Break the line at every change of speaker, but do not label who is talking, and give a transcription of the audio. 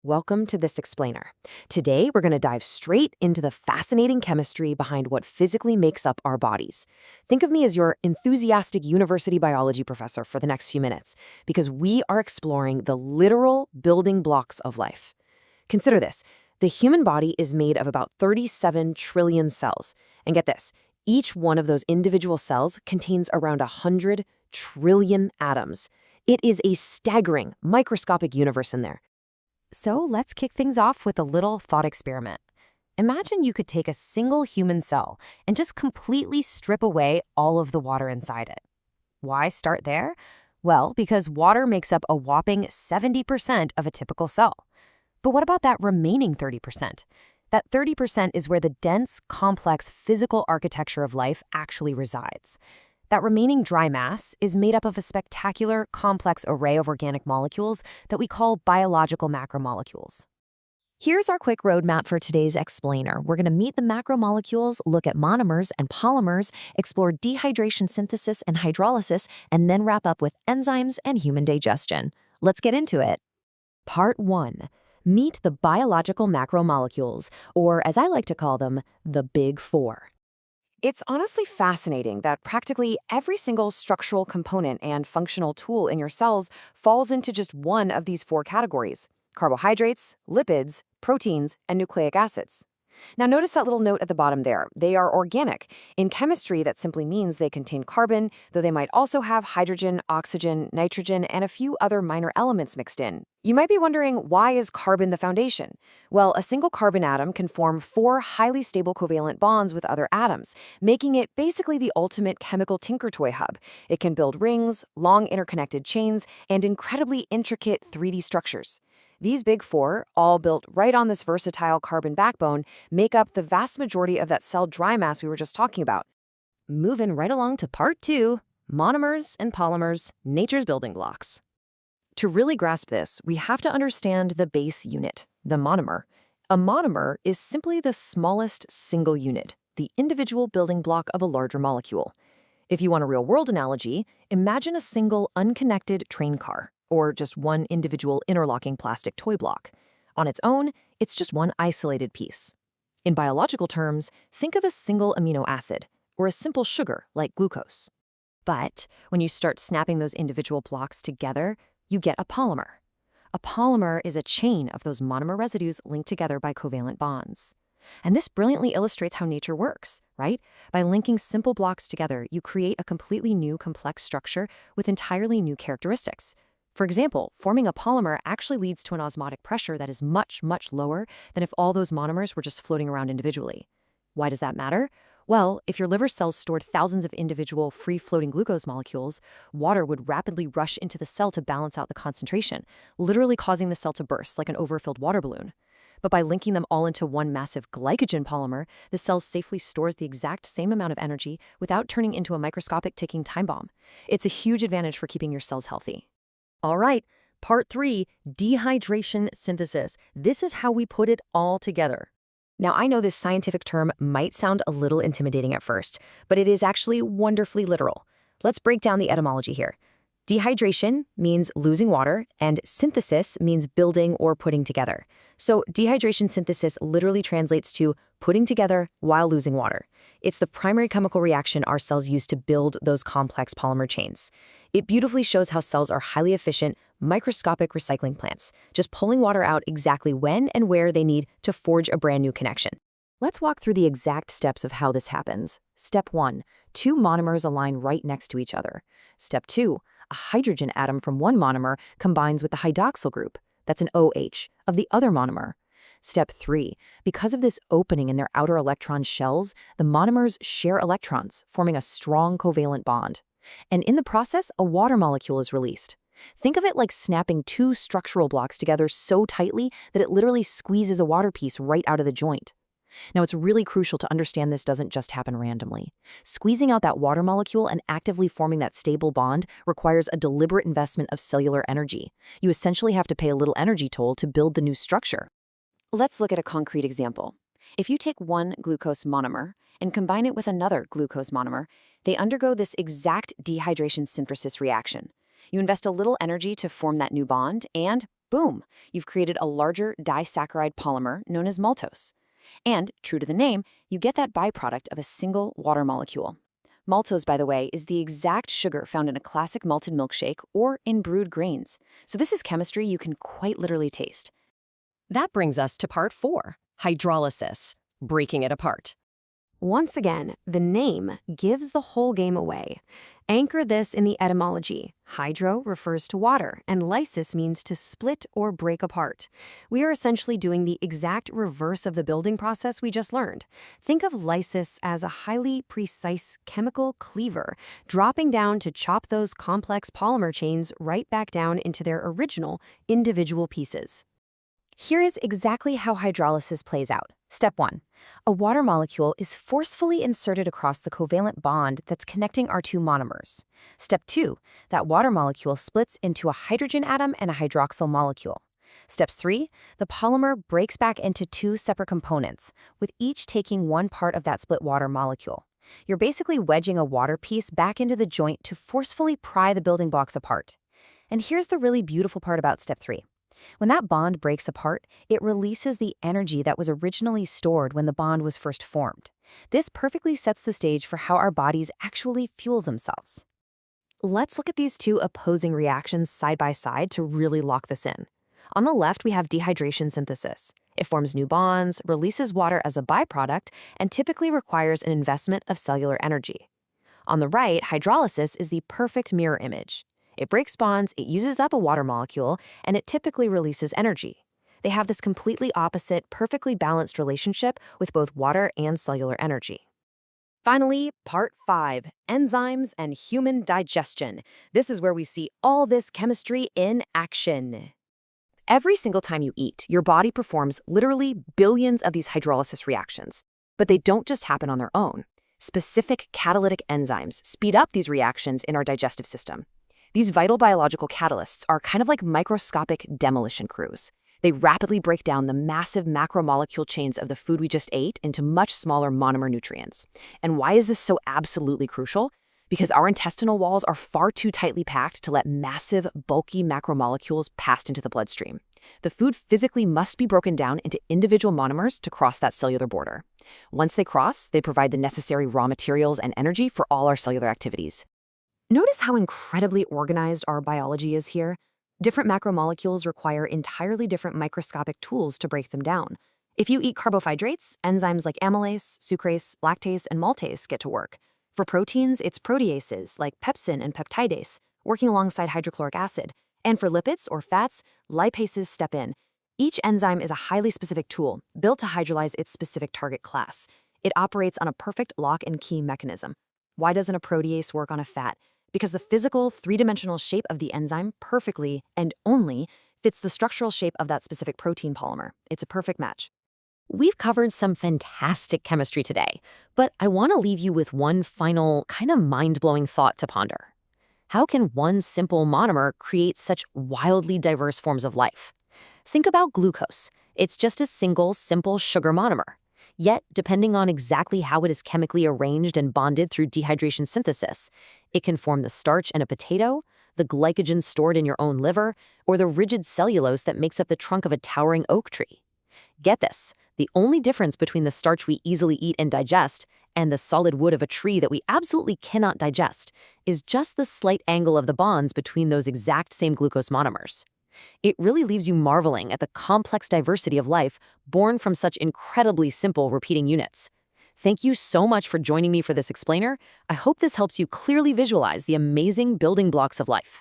Welcome to This Explainer. Today, we're going to dive straight into the fascinating chemistry behind what physically makes up our bodies. Think of me as your enthusiastic university biology professor for the next few minutes, because we are exploring the literal building blocks of life. Consider this. The human body is made of about 37 trillion cells. And get this, each one of those individual cells contains around 100 trillion atoms. It is a staggering, microscopic universe in there. So let's kick things off with a little thought experiment. Imagine you could take a single human cell and just completely strip away all of the water inside it. Why start there? Well, because water makes up a whopping 70% of a typical cell. But what about that remaining 30%? That 30% is where the dense, complex physical architecture of life actually resides. That remaining dry mass is made up of a spectacular, complex array of organic molecules that we call biological macromolecules. Here's our quick roadmap for today's explainer. We're going to meet the macromolecules, look at monomers and polymers, explore dehydration synthesis and hydrolysis, and then wrap up with enzymes and human digestion. Let's get into it. Part 1. Meet the biological macromolecules, or as I like to call them, the Big Four. It's honestly fascinating that practically every single structural component and functional tool in your cells falls into just one of these four categories: carbohydrates, lipids, proteins, and nucleic acids. Now notice that little note at the bottom there. They are organic. In chemistry, that simply means they contain carbon, though they might also have hydrogen, oxygen, nitrogen, and a few other minor elements mixed in. You might be wondering, why is carbon the foundation? Well, a single carbon atom can form 4 highly stable covalent bonds with other atoms, making it basically the ultimate chemical tinker toy hub. It can build rings, long interconnected chains, and incredibly intricate 3D structures. These Big Four, all built right on this versatile carbon backbone, make up the vast majority of that cell dry mass we were just talking about. Moving right along to Part 2, monomers and polymers, nature's building blocks. To really grasp this, we have to understand the base unit, the monomer. A monomer is simply the smallest single unit, the individual building block of a larger molecule. If you want a real-world analogy, imagine a single unconnected train car, or just one individual interlocking plastic toy block. On its own, it's just one isolated piece. In biological terms, think of a single amino acid, or a simple sugar like glucose. But when you start snapping those individual blocks together, you get a polymer. A polymer is a chain of those monomer residues linked together by covalent bonds. And this brilliantly illustrates how nature works, right? By linking simple blocks together, you create a completely new complex structure with entirely new characteristics. For example, forming a polymer actually leads to an osmotic pressure that is much, much lower than if all those monomers were just floating around individually. Why does that matter? Well, if your liver cells stored thousands of individual free-floating glucose molecules, water would rapidly rush into the cell to balance out the concentration, literally causing the cell to burst like an overfilled water balloon. But by linking them all into one massive glycogen polymer, the cell safely stores the exact same amount of energy without turning into a microscopic ticking time bomb. It's a huge advantage for keeping your cells healthy. All right, Part 3, dehydration synthesis. This is how we put it all together. Now, I know this scientific term might sound a little intimidating at first, but it is actually wonderfully literal. Let's break down the etymology here. Dehydration means losing water, and synthesis means building or putting together. So dehydration synthesis literally translates to putting together while losing water. It's the primary chemical reaction our cells use to build those complex polymer chains. It beautifully shows how cells are highly efficient, microscopic recycling plants, just pulling water out exactly when and where they need to forge a brand new connection. Let's walk through the exact steps of how this happens. Step 1, 2 monomers align right next to each other. Step 2, a hydrogen atom from one monomer combines with the hydroxyl group, that's an OH, of the other monomer. Step 3, because of this opening in their outer electron shells, the monomers share electrons, forming a strong covalent bond. And in the process, a water molecule is released. Think of it like snapping 2 structural blocks together so tightly that it literally squeezes a water piece right out of the joint. Now, it's really crucial to understand this doesn't just happen randomly. Squeezing out that water molecule and actively forming that stable bond requires a deliberate investment of cellular energy. You essentially have to pay a little energy toll to build the new structure. Let's look at a concrete example. If you take one glucose monomer and combine it with another glucose monomer, they undergo this exact dehydration synthesis reaction. You invest a little energy to form that new bond, and
Boom! You've created a larger disaccharide polymer known as maltose. And, true to the name, you get that byproduct of a single water molecule. Maltose, by the way, is the exact sugar found in a classic malted milkshake or in brewed grains. So this is chemistry you can quite literally taste.
That brings us to part 4, hydrolysis, breaking it apart. Once again, the name gives the whole game away. Anchor this in the etymology. Hydro refers to water, and lysis means to split or break apart. We are essentially doing the exact reverse of the building process we just learned. Think of lysis as a highly precise chemical cleaver, dropping down to chop those complex polymer chains right back down into their original, individual pieces.
Here is exactly how hydrolysis plays out. Step 1. A water molecule is forcefully inserted across the covalent bond that's connecting our two monomers. Step 2. That water molecule splits into a hydrogen atom and a hydroxyl molecule. Steps 3. The polymer breaks back into two separate components, with each taking one part of that split water molecule. You're basically wedging a water piece back into the joint to forcefully pry the building blocks apart. And here's the really beautiful part about Step 3. When that bond breaks apart, it releases the energy that was originally stored when the bond was first formed. This perfectly sets the stage for how our bodies actually fuel themselves.
Let's look at these two opposing reactions side by side to really lock this in. On the left, we have dehydration synthesis. It forms new bonds, releases water as a byproduct, and typically requires an investment of cellular energy. On the right, hydrolysis is the perfect mirror image. It breaks bonds, it uses up a water molecule, and it typically releases energy. They have this completely opposite, perfectly balanced relationship with both water and cellular energy. Finally, part 5, enzymes and human digestion. This is where we see all this chemistry in action. Every single time you eat, your body performs literally billions of these hydrolysis reactions. But they don't just happen on their own. Specific catalytic enzymes speed up these reactions in our digestive system. These vital biological catalysts are kind of like microscopic demolition crews. They rapidly break down the massive macromolecule chains of the food we just ate into much smaller monomer nutrients. And why is this so absolutely crucial? Because our intestinal walls are far too tightly packed to let massive, bulky macromolecules pass into the bloodstream. The food physically must be broken down into individual monomers to cross that cellular border. Once they cross, they provide the necessary raw materials and energy for all our cellular activities. Notice how incredibly organized our biology is here. Different macromolecules require entirely different microscopic tools to break them down. If you eat carbohydrates, enzymes like amylase, sucrase, lactase, and maltase get to work. For proteins, it's proteases like pepsin and peptidase, working alongside hydrochloric acid. And for lipids or fats, lipases step in. Each enzyme is a highly specific tool, built to hydrolyze its specific target class. It operates on a perfect lock and key mechanism. Why doesn't a protease work on a fat? Because the physical, three-dimensional shape of the enzyme perfectly and only fits the structural shape of that specific protein polymer. It's a perfect match. We've covered some fantastic chemistry today, but I want to leave you with one final, kind of mind-blowing thought to ponder. How can one simple monomer create such wildly diverse forms of life? Think about glucose. It's just a single, simple sugar monomer. Yet, depending on exactly how it is chemically arranged and bonded through dehydration synthesis, it can form the starch in a potato, the glycogen stored in your own liver, or the rigid cellulose that makes up the trunk of a towering oak tree. Get this, the only difference between the starch we easily eat and digest and the solid wood of a tree that we absolutely cannot digest is just the slight angle of the bonds between those exact same glucose monomers. It really leaves you marveling at the complex diversity of life born from such incredibly simple repeating units. Thank you so much for joining me for this explainer. I hope this helps you clearly visualize the amazing building blocks of life.